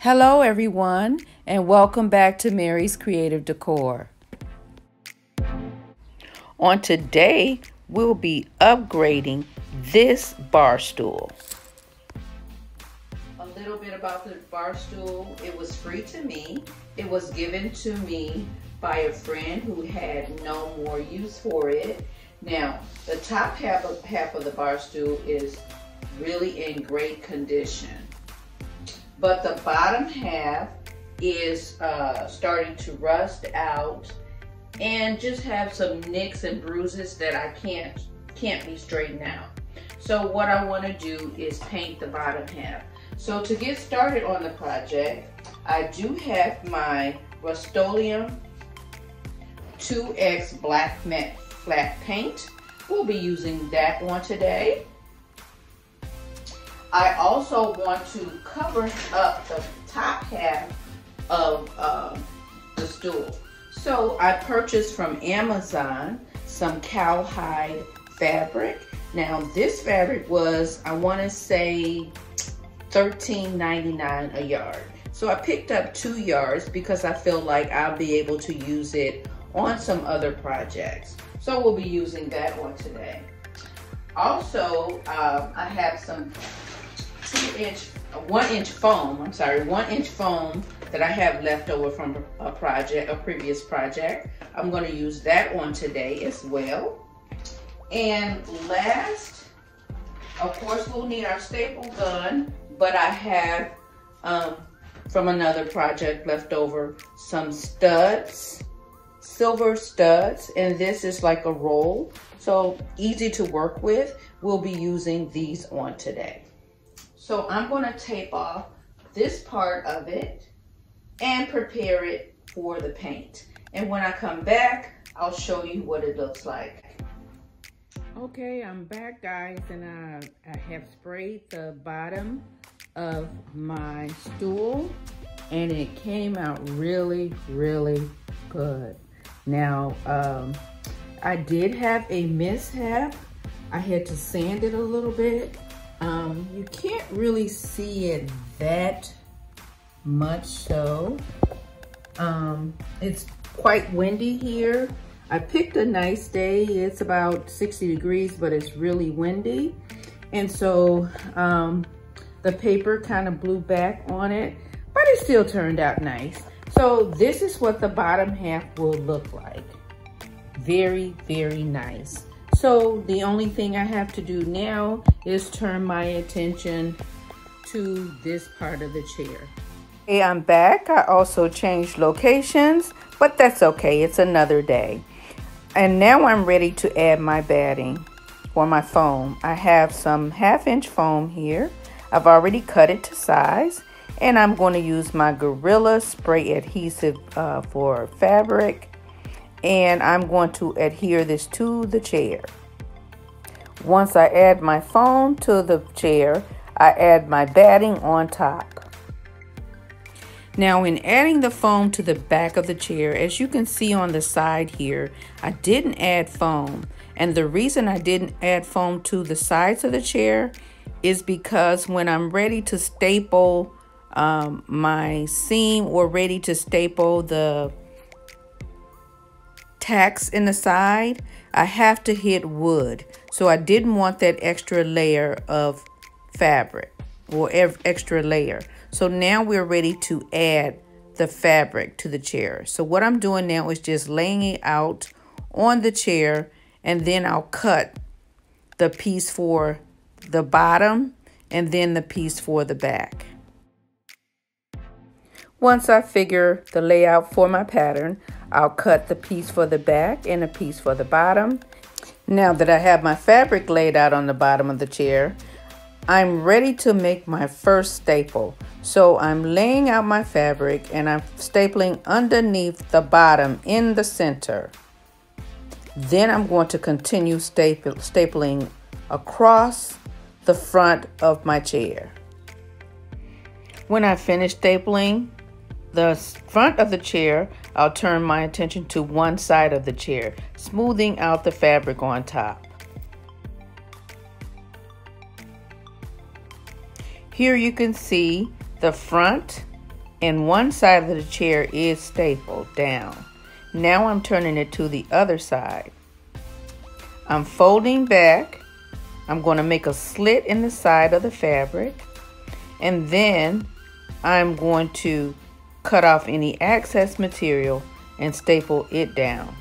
Hello everyone, and welcome back to Mary's Creative Decor. On today, we'll be upgrading this bar stool. A little bit about the bar stool. It was free to me. It was given to me by a friend who had no more use for it. Now, the top half of the bar stool is really in great condition, but the bottom half is starting to rust out and just have some nicks and bruises that I can't be straightened out. So what I want to do is paint the bottom half. So to get started on the project, I do have my Rust-Oleum 2X Black Matte Flat Paint. We'll be using that one today. I also want to cover up the top half of the stool. So I purchased from Amazon some cowhide fabric. Now this fabric was, I want to say, $13.99 a yard. So I picked up 2 yards because I feel like I'll be able to use it on some other projects. So we'll be using that one today. Also, I have some 1 inch foam that I have left over from a previous project. I'm going to use that one today as well. And last, of course, we'll need our staple gun, but I have from another project left over some studs, silver studs, and this is like a roll, so easy to work with. We'll be using these on today. So I'm going to tape off this part of it and prepare it for the paint. And when I come back, I'll show you what it looks like. Okay, I'm back, guys, and I have sprayed the bottom of my stool, and it came out really, really good. Now, I did have a mishap. I had to sand it a little bit. You can't really see it that much, so it's quite windy here. I picked a nice day. It's about 60 degrees, but it's really windy, and so the paper kind of blew back on it, but it still turned out nice. So this is what the bottom half will look like. Very, very nice. So the only thing I have to do now is turn my attention to this part of the chair. Hey, I'm back. I also changed locations, but that's okay. It's another day. And now I'm ready to add my batting or my foam. I have some 1/2 inch foam here. I've already cut it to size, and I'm going to use my Gorilla Spray Adhesive for fabric. And I'm going to adhere this to the chair. Once I add my foam to the chair, I add my batting on top. Now, in adding the foam to the back of the chair, as you can see on the side here, I didn't add foam. And the reason I didn't add foam to the sides of the chair is because when I'm ready to staple my seam or ready to staple the tacks in the side, I have to hit wood. So I didn't want that extra layer of fabric or extra layer. So now we're ready to add the fabric to the chair. So what I'm doing now is just laying it out on the chair, and then I'll cut the piece for the bottom and then the piece for the back. Once I figure the layout for my pattern, I'll cut the piece for the back and a piece for the bottom. Now that I have my fabric laid out on the bottom of the chair, I'm ready to make my first staple. So I'm laying out my fabric and I'm stapling underneath the bottom in the center. Then I'm going to continue stapling across the front of my chair. When I finish stapling the front of the chair, I'll turn my attention to one side of the chair, smoothing out the fabric on top. Here you can see the front and one side of the chair is stapled down. Now I'm turning it to the other side. I'm folding back. I'm going to make a slit in the side of the fabric, and then I'm going to cut off any excess material and staple it down.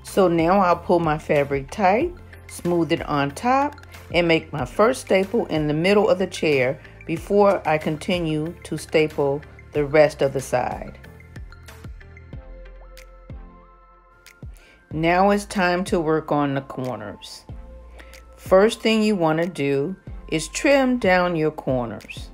So now I'll pull my fabric tight, smooth it on top, and make my first staple in the middle of the chair before I continue to staple the rest of the side. Now it's time to work on the corners. First thing you want to do is trim down your corners.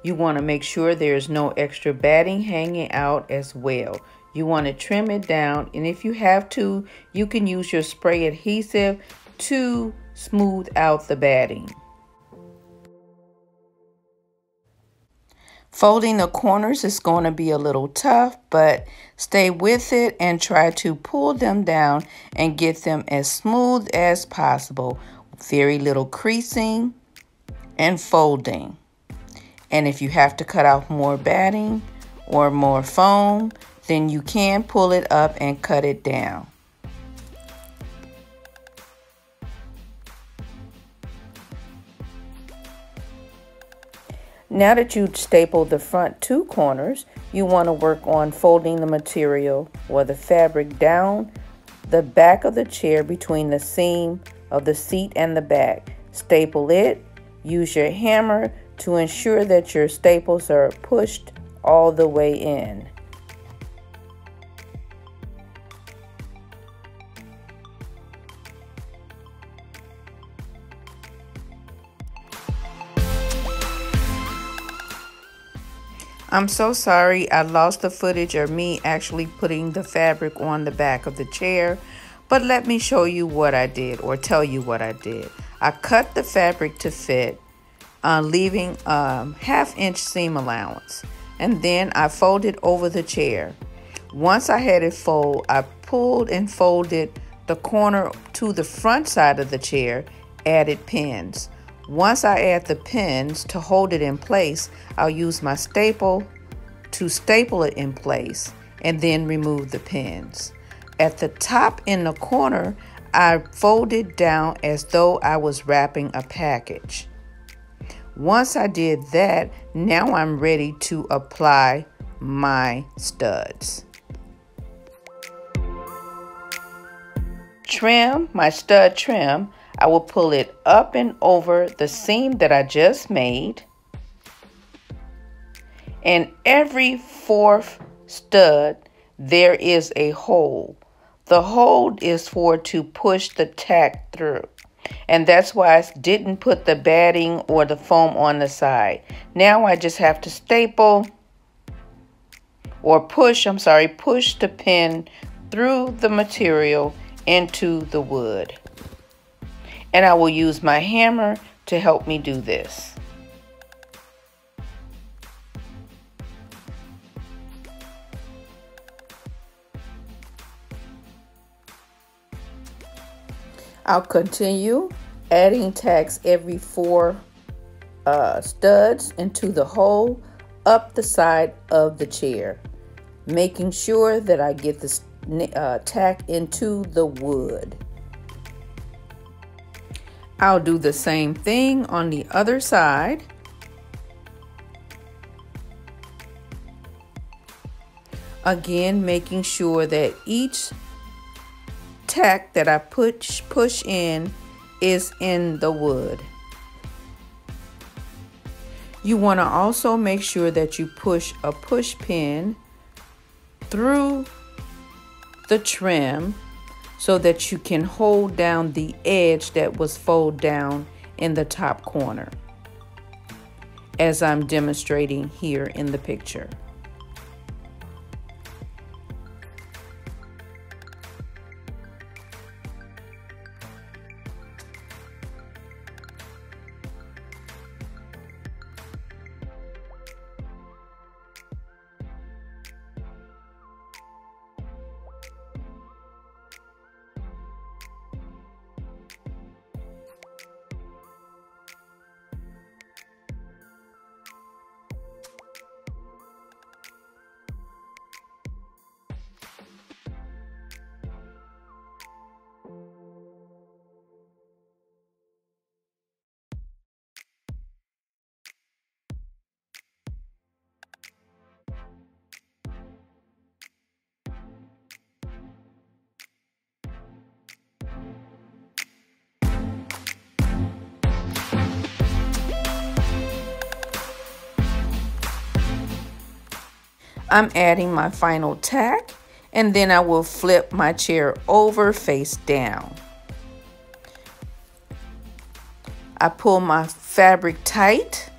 You want to make sure there's no extra batting hanging out as well. You want to trim it down, and if you have to, you can use your spray adhesive to smooth out the batting. Folding the corners is going to be a little tough, but stay with it and try to pull them down and get them as smooth as possible. Very little creasing and folding. And if you have to cut out more batting or more foam, then you can pull it up and cut it down. Now that you've stapled the front two corners, you want to work on folding the material or the fabric down the back of the chair between the seam of the seat and the back. Staple it. Use your hammer to ensure that your staples are pushed all the way in. I'm so sorry I lost the footage of me actually putting the fabric on the back of the chair, but let me show you what I did, or tell you what I did. I cut the fabric to fit, leaving a ½ inch seam allowance, and then I folded over the chair. Once I had it fold, I pulled and folded the corner to the front side of the chair, added pins. Once I add the pins to hold it in place, I'll use my staple to staple it in place and then remove the pins. At the top in the corner, I folded down as though I was wrapping a package. Once I did that, now I'm ready to apply my studs. Trim, my stud trim, I will pull it up and over the seam that I just made. And every fourth stud, there is a hole. The hole is to push the tack through. And that's why I didn't put the batting or the foam on the side. Now I just have to staple or push the pin through the material into the wood. And I will use my hammer to help me do this. I'll continue adding tacks every 4 studs into the hole up the side of the chair, making sure that I get the tack into the wood. I'll do the same thing on the other side. Again, making sure that each tack that I push in is in the wood. You want to also make sure that you push a push pin through the trim so that you can hold down the edge that was folded down in the top corner, as I'm demonstrating here in the picture. I'm adding my final tack, and then I will flip my chair over face down. I pull my fabric tight.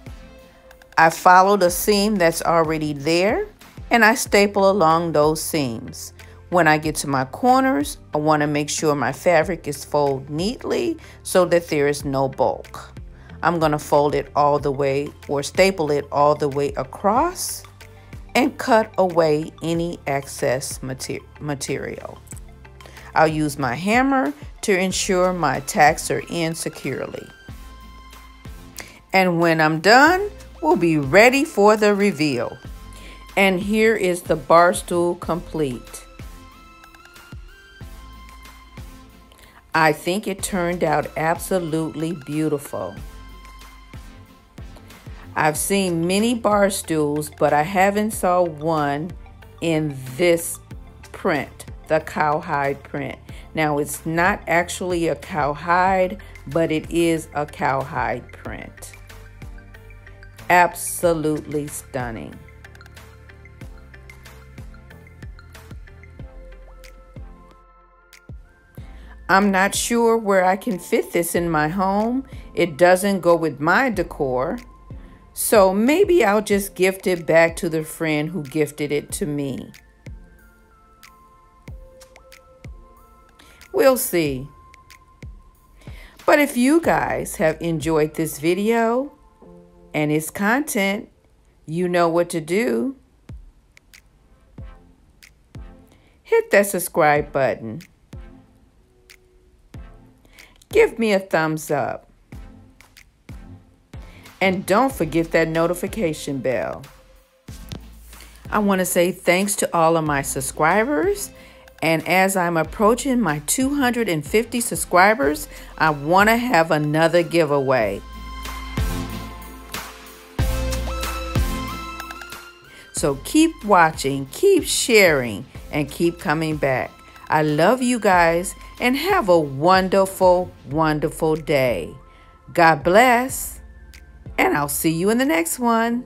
I follow the seam that's already there, and I staple along those seams. When I get to my corners, I want to make sure my fabric is folded neatly so that there is no bulk. I'm going to fold it all the way or staple it all the way across and cut away any excess material. I'll use my hammer to ensure my tacks are in securely. And when I'm done, we'll be ready for the reveal. And here is the bar stool complete. I think it turned out absolutely beautiful. I've seen many bar stools, but I haven't saw one in this print, the cowhide print. Now, it's not actually a cowhide, but it is a cowhide print. Absolutely stunning. I'm not sure where I can fit this in my home. It doesn't go with my decor. So maybe I'll just gift it back to the friend who gifted it to me. We'll see. But if you guys have enjoyed this video and its content, you know what to do. Hit that subscribe button. Give me a thumbs up. And don't forget that notification bell. I want to say thanks to all of my subscribers. And as I'm approaching my 250 subscribers, I want to have another giveaway. So keep watching, keep sharing, and keep coming back. I love you guys and have a wonderful, wonderful day. God bless. And I'll see you in the next one.